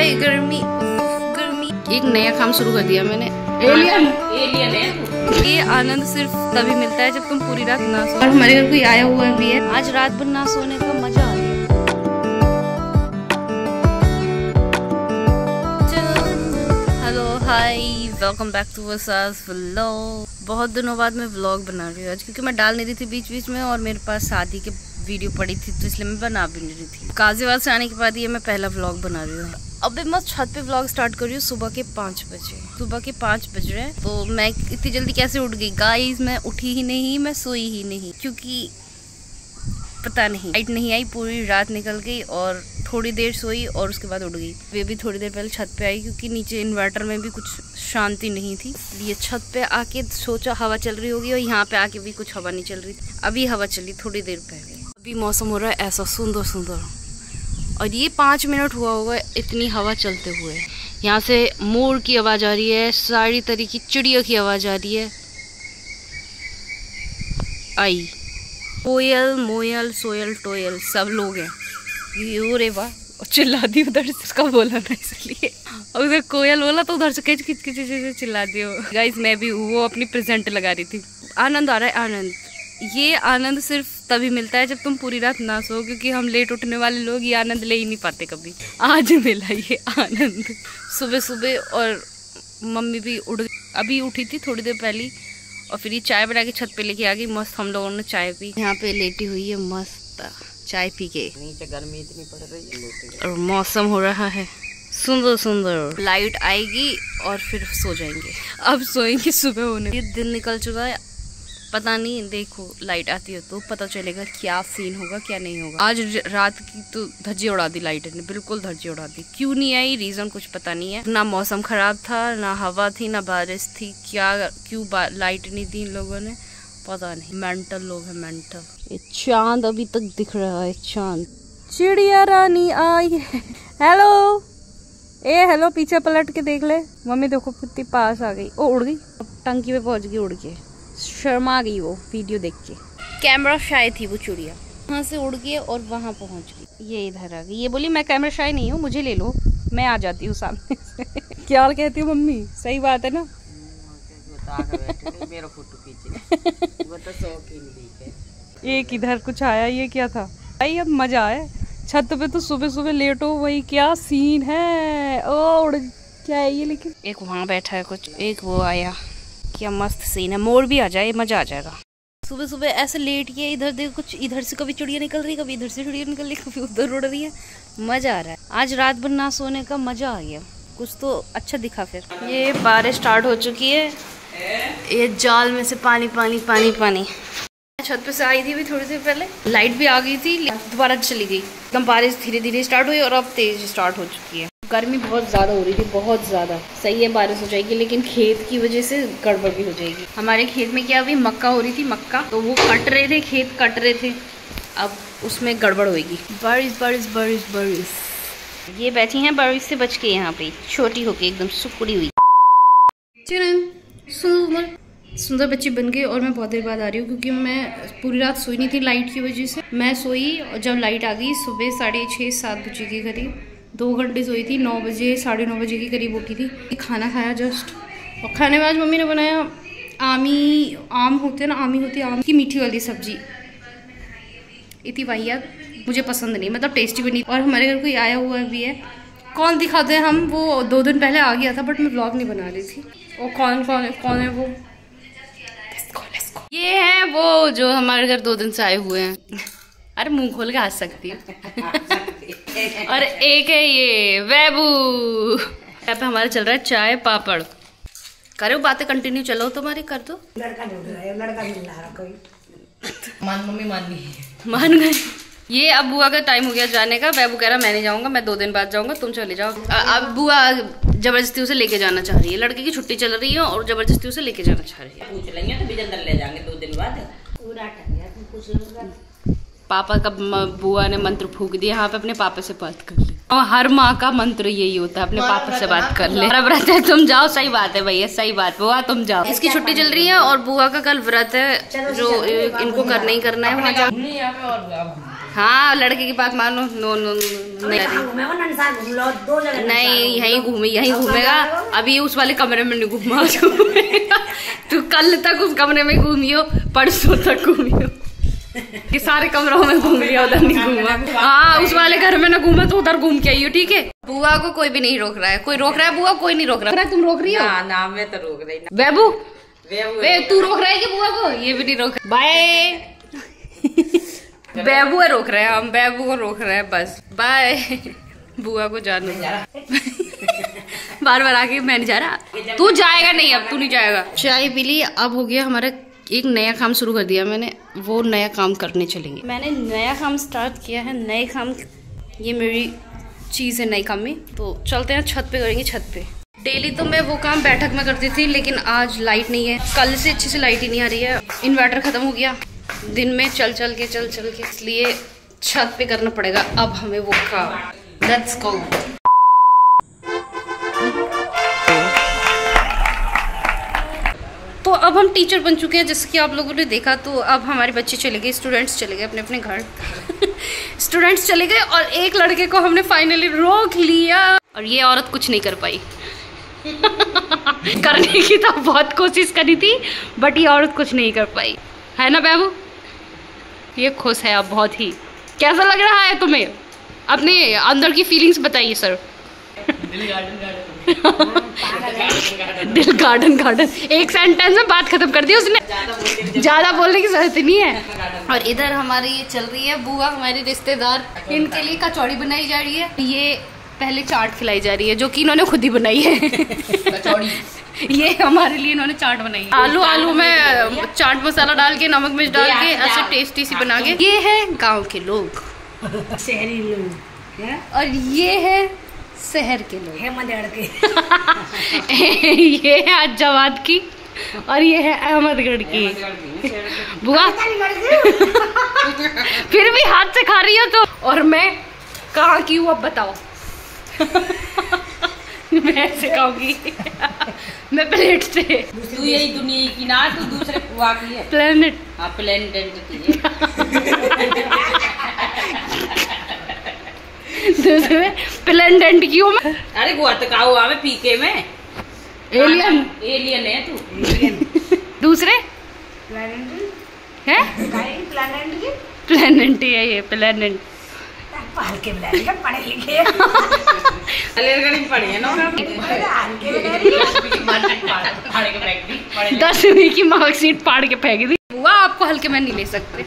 हाय गर्मी गर्मी। एक नया काम शुरू कर दिया मैंने, एलियन है। ये आनंद सिर्फ तभी मिलता है जब तुम पूरी रात ना सो। और हमारे घर कोई आया हुआ भी है, आज रात भर ना सोने का मजा आ गया। Hello hi, welcome back to वर्सास व्लॉग। बहुत दिनों बाद मैं व्लॉग बना रही हूँ आज, क्योंकि मैं डाल नहीं रही थी बीच बीच में, और मेरे पास शादी की वीडियो पड़ी थी तो इसलिए मैं बना भी नहीं रही थी। गाजियाबाद से आने के बाद ये मैं पहला व्लॉग बना रही हूँ। अभी मैं छत पे व्लॉग स्टार्ट कर रही हूँ सुबह के 5 बजे। सुबह के 5 बज रहे हैं, तो मैं इतनी जल्दी कैसे उठ गई गाइस? मैं उठी ही नहीं, मैं सोई ही नहीं, क्योंकि पता नहीं लाइट नहीं आई, पूरी रात निकल गई और थोड़ी देर सोई और उसके बाद उठ गई। वे भी थोड़ी देर पहले छत पे आई, क्योंकि नीचे इन्वर्टर में भी कुछ शांति नहीं थी। ये छत पे आके सोचा हवा चल रही होगी, और यहाँ पे आके भी कुछ हवा नहीं चल रही। अभी हवा चली थोड़ी देर पहले। अभी मौसम हो रहा है ऐसा सुंदर सुंदर, और ये 5 मिनट हुआ होगा इतनी हवा चलते हुए। यहाँ से मोर की आवाज़ आ रही है, सारी तरह की चिड़िया की आवाज़ आ रही है। आई कोयल मोयल सोयल टोयल सब लोग हैं। ये रे वाह, चिल्ला दी उधर से, उसका बोला था इसलिए। और उधर कोयल बोला तो उधर से किच किच किच चिल्ला दियो। गाइस मैं भी वो अपनी प्रेजेंट लगा रही थी। आनंद आ रहा है आनंद। ये आनंद सिर्फ तभी मिलता है जब तुम पूरी रात ना सो, क्योंकि हम लेट उठने वाले लोग ये आनंद ले ही नहीं पाते कभी। आज मिला ये आनंद सुबह सुबह। और मम्मी भी अभी उठी थी थोड़ी देर पहले, और फिर ये चाय बना के छत पे लेके आ गई। मस्त हम लोगों ने चाय पी, यहाँ पे लेटी हुई है मस्त चाय पी के। नीचे गर्मी इतनी पड़ रही है और मौसम हो रहा है सुंदर सुंदर। लाइट आएगी और फिर सो जाएंगे। अब सोएंगे सुबह होने। ये दिन निकल चुका है, पता नहीं, देखो लाइट आती है तो पता चलेगा क्या सीन होगा क्या नहीं होगा। आज रात की तो धज्जी उड़ा दी लाइट ने, बिल्कुल धज्जी उड़ा दी। क्यों नहीं आई, रीजन कुछ पता नहीं है। ना मौसम खराब था, ना हवा थी, ना बारिश थी। क्या क्यों लाइट नहीं दी इन लोगों ने, पता नहीं। मेंटल लोग हैं मेंटल। ये चांद अभी तक दिख रहा है, चांद। चिड़िया रानी आई है। हेलो ए हेलो, पीछे पलट के देख ले। मम्मी देखो कितनी पास आ गई। ओ उड़ गई, टंकी पे पहुंच गई उड़ के। शर्मा गई वो वीडियो देख के। कैमरा शाय थी वो चिड़िया, वहाँ से उड़ गई और वहाँ पहुँच गई। ये इधर आ गई, ये बोली मैं कैमरा शाय नहीं हूँ, मुझे ले लो, मैं आ जाती हूँ सामने से। क्या कहती हूँ मम्मी, सही बात है ना? मेरा फोटो खींचने वो तो एक इधर कुछ आया, ये क्या था भाई? अब मजा आए छत पे तो सुबह सुबह लेटो, वही क्या सीन है। ओ क्या है ये? लेकिन एक वहाँ बैठा है कुछ, एक वो आया, क्या मस्त सीन है। मोर भी आ जाए मजा आ जाएगा। सुबह सुबह ऐसे लेट के इधर देखो, कुछ इधर से कभी चिड़िया निकल रही, कभी इधर से चिड़िया निकल रही, कभी उधर उड़ रही है। मजा आ रहा है। आज रात भर ना सोने का मजा आ गया, कुछ तो अच्छा दिखा। फिर ये बारिश स्टार्ट हो चुकी है, ये जाल में से पानी पानी पानी पानी। छत पे से आई थी भी थोड़ी देर पहले, लाइट भी आ गई थी, दोबारा चली गई। एकदम बारिश धीरे धीरे स्टार्ट हुई और अब तेज स्टार्ट हो चुकी है। गर्मी बहुत ज़्यादा हो रही थी, बहुत ज़्यादा। सही है बारिश हो जाएगी, लेकिन खेत की वजह से गड़बड़ भी हो जाएगी। हमारे खेत में क्या, अभी मक्का हो रही थी, मक्का तो वो कट रहे थे, खेत कट रहे थे, अब उसमें गड़बड़ होगी। बारिश बारिश बारिश बारिश। ये बैठी हैं बारिश से बच के यहाँ पे, छोटी होके एकदम सुकड़ी हुई। सुंदर बच्ची बन गई। और मैं बहुत देर बाद आ रही हूँ, क्योंकि मैं पूरी रात सोई नहीं थी लाइट की वजह से। मैं सोई और जब लाइट आ गई सुबह 6:30-7 बजे के करीब, 2 घंटे सोई थी। 9 बजे 9:30 बजे के करीब उठी थी। खाना खाया जस्ट, और खाने में आज मम्मी ने बनाया आम होते हैं ना, आमी होती है, आम की मीठी वाली सब्जी। इतनी वाहियात, मुझे पसंद नहीं, मतलब टेस्टी भी नहीं। और हमारे घर कोई आया हुआ भी है, कौन दिखाते हैं हम, वो 2 दिन पहले आ गया था, बट मैं व्लॉग नहीं बना रही थी। और कौन है वो? ये है वो जो हमारे घर 2 दिन से आए हुए हैं। अरे मुंह खोल के हंस सकती है। और एक है ये वैबू। यहाँ पे हमारा चल रहा है चाय पापड़। करो बातें कंटिन्यू, चलो तुम्हारी कर दो। लड़का ढूंढ रहा है, लड़का मिल रहा है कोई। मम्मी मान गई। ये अब बुआ का टाइम हो गया जाने का। वैबू कह रहा मैं नहीं जाऊंगा, मैं 2 दिन बाद जाऊंगा, तुम चले जाओ। अब बुआ जबरदस्ती उसे लेके जाना चाह रही है। लड़के की छुट्टी चल रही है और जबरदस्ती उसे लेके जाना चाह रही है। पूछ लेंगे तो बिजंदर ले जाएंगे 2 दिन बाद। पापा का बुआ ने मंत्र फूक दिया, यहाँ पे अपने पापा से बात कर ले। और हर माँ का मंत्र यही होता है, अपने पापा से बात कर ले। व्रत है, तुम जाओ। सही बात है भैया, सही बात। बुआ तुम जाओ। इसकी छुट्टी चल रही है और बुआ का कल व्रत है, जो इनको करना ही करना है। वहाँ जाओ। हाँ लड़के की बात मान लो। नो नो नहीं यहीं घूमेगा। अभी उस वाले कमरे में नहीं घूमा तू कल तक उस कमरे में घूमियो, परसों तक घूमियो, ये सारे कमरों में घूम लिया, उधर नहीं घूमा। हाँ उस वाले घर में ना घूमा तो उधर घूम के आइयो, ठीक है। बुआ को कोई भी नहीं रोक रहा है। कोई रोक रहा है बुआ? कोई नहीं रोक रहा है। तुम रोक रही हो? ना मैं तो रोक रही। बेबू तू रोक रहा है कि बुआ को? ये भी नहीं रोक। बाय बेबू रोक रहे हैं हम, बेबू को रोक रहे हैं बस। बाय बुआ को जाने बार बार आके मैं नहीं जा रहा। तू जाएगा नहीं, अब तू नहीं जाएगा। चाय पी ली, अब हो गया हमारा एक नया काम शुरू कर दिया मैंने, वो नया काम करने चलेंगे। मैंने नया काम स्टार्ट किया है। नए काम, ये मेरी चीज़ है नए काम में, तो चलते हैं छत पे करेंगे। छत पे डेली तो मैं वो काम बैठक में करती थी, लेकिन आज लाइट नहीं है। कल से अच्छे से लाइट ही नहीं आ रही है। इन्वर्टर खत्म हो गया दिन में चल चल के, इसलिए छत पे करना पड़ेगा अब हमें वो काम। Let's go. तो अब हम टीचर बन चुके हैं, जैसे कि आप लोगों ने देखा। तो अब हमारे बच्चे चले गए, स्टूडेंट्स चले गए अपने अपने घर स्टूडेंट्स चले गए और एक लड़के को हमने फाइनली रोक लिया। और ये औरत कुछ नहीं कर पाई करने की तो बहुत कोशिश करी थी, बट ये औरत कुछ नहीं कर पाई, है ना बेबू? ये खुश है अब बहुत ही। कैसा लग रहा है तुम्हें? अपने अंदर की फीलिंग्स बताइए सर। दिल गार्डन एक सेंटेंस में बात खत्म कर दी उसने, ज्यादा बोलने की जरूरत नहीं है। और इधर हमारी ये चल रही है बुआ, हमारी रिश्तेदार, इनके लिए कचौड़ी बनाई जा रही है। ये पहले चाट खिलाई जा रही है, जो कि इन्होंने खुद ही बनाई है कचौड़ी। ये हमारे लिए इन्होंने चाट बनाई है। आलू में चाट मसाला डाल के, नमक मिर्च डाल के ऐसे टेस्टी सी बना के। ये है गाँव के लोग, शहरी लोग, और ये है शहर के लोग, है मदड़ के ये है अज्जाबाद की, और ये है अहमदगढ़ की। बुआ फिर भी हाथ से खा रही हो तो। और मैं कहाँ की हूँ अब बताओ मैं ऐसे खाऊंगी मैं प्लेट से। तू यही दुनिया की ना, तू दूसरे बुआ की है। प्लेनेट, हाँ प्लेनेट की दूसरे प्लेनेट की हूँ मैं। अरे गुआ तो का हुआ मैं पीके में एलियन है तू। दूसरे है प्लेनेट है, ये प्लेनेट पढ़े लिखे पढ़े है ना 10वीं की मार्कशीट फाड़ के फेंक दी। बुआ आपको हल्के में नहीं ले सकते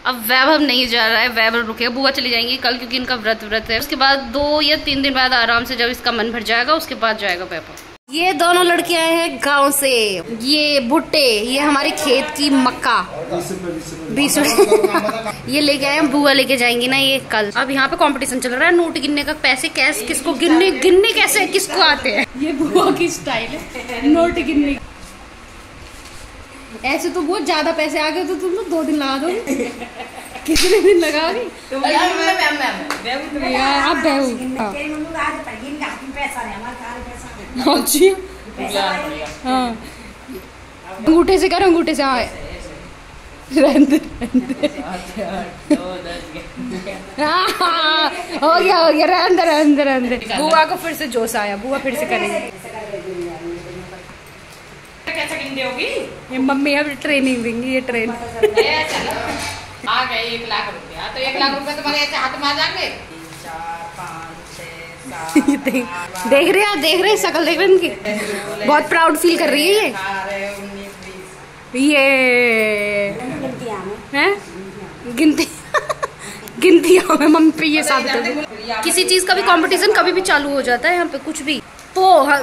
अब वैभव नहीं जा रहा है, वैभव रुकेगा। बुआ चली जाएंगी कल, क्योंकि इनका व्रत है। उसके बाद 2 या 3 दिन बाद आराम से, जब इसका मन भर जाएगा उसके बाद जाएगा वैभव। ये दोनों लड़के आए हैं गांव से। ये भुट्टे, ये हमारी खेत की मक्का 20 ये लेके आए हैं। बुआ लेके जाएंगी ना ये कल। अब यहाँ पे कंपटीशन चल रहा है नोट गिनने का। पैसे कैसे किसको गिनने कैसे किसको आते हैं, ये बुआ की स्टाइल है नोट गिनने। ऐसे तो बहुत ज्यादा पैसे आ गए तो तुम तो 2 दिन लगा दोगे। कितने दिन लगाओगी? अंगूठे से करो, अंगूठे से। हाँ हो गया अंदर। बुआ को फिर से जोश आया, बुआ फिर से करेंगे। कैसे गिनते होगी? ये मम्मी अब ट्रेनिंग देंगी, ये ट्रेन आ गए 1 लाख रुपया। तो 1 लाख रुपया तुम्हारे ऐसे हाथ में आ जाएंगे। 3 4 5 6 7 देख रहे शकल देख रहे इनकी, बहुत प्राउड फील कर रही है ये हैं गिनतियों में मम्मी पे ये साबित हो गई। किसी चीज का भी कंपटीशन कभी भी चालू हो जाता है यहाँ पे, कुछ भी। तो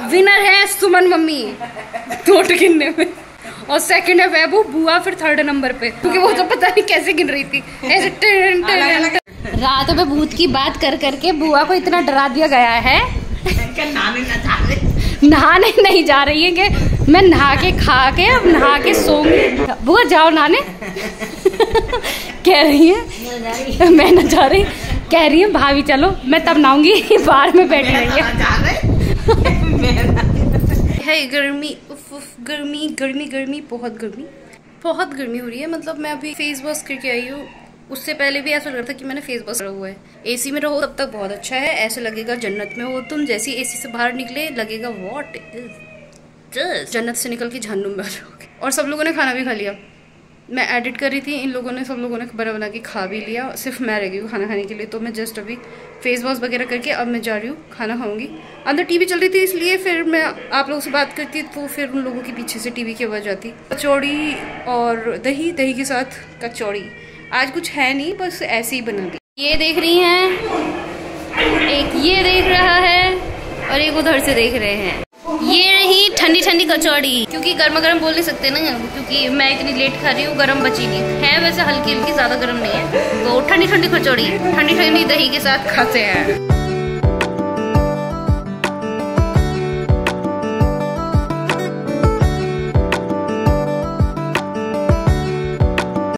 विनर है सुमन मम्मी नोट गिनने में, और सेकंड है वैभव, बुआ फिर 3rd नंबर पे, क्योंकि वो तो पता नहीं कैसे गिन रही थी ऐसे। रात में भूत की बात कर करके बुआ को इतना डरा दिया गया है। नहाने नहीं जा रही है कि मैं नहा के खा के अब नहा के सोऊंगी। बुआ जाओ नहाने कह रही है, मैं न जा रही, कह रही है भाभी चलो, मैं तब नहाऊंगी। बाहर में बैठी रही है। गर्मी गर्मी बहुत गर्मी हो रही है। मतलब मैं अभी फेस वॉश करके आई हूँ, उससे पहले भी ऐसा लग रहा था कि मैंने फेस वॉश करा हुआ है। एसी में रहो तब तक बहुत अच्छा है, ऐसे लगेगा जन्नत में हो तुम। जैसे एसी से बाहर निकले लगेगा व्हाट इज जन्नत से निकल के जहन्नुम में आ जाओगे। और सब लोगों ने खाना भी खा लिया। मैं एडिट कर रही थी, इन लोगों ने सब लोगों ने बना के खा भी लिया, सिर्फ मैं रह गई हूँ खाना खाने के लिए। तो मैं जस्ट अभी फेस वॉश वगैरह करके अब मैं जा रही हूँ खाना खाऊंगी। अंदर टीवी चल रही थी इसलिए फिर मैं आप लोगों से बात करती तो फिर उन लोगों के पीछे से टीवी की आवाज़ आती। कचौड़ी और दही, दही के साथ कचौड़ी। आज कुछ है नहीं, बस ऐसे ही बना दी। ये देख रही हैं, एक ये देख रहा है और एक उधर से देख रहे हैं। ये रही ठंडी ठंडी कचौड़ी, क्योंकि गर्मा गर्म बोल नहीं सकते ना, क्योंकि मैं इतनी लेट खा रही हूँ, गर्म बची नहीं है। वैसे हल्की हल्की, ज़्यादा गर्म नहीं है। तो ठंडी ठंडी कचौड़ी ठंडी ठंडी दही के साथ खाते हैं।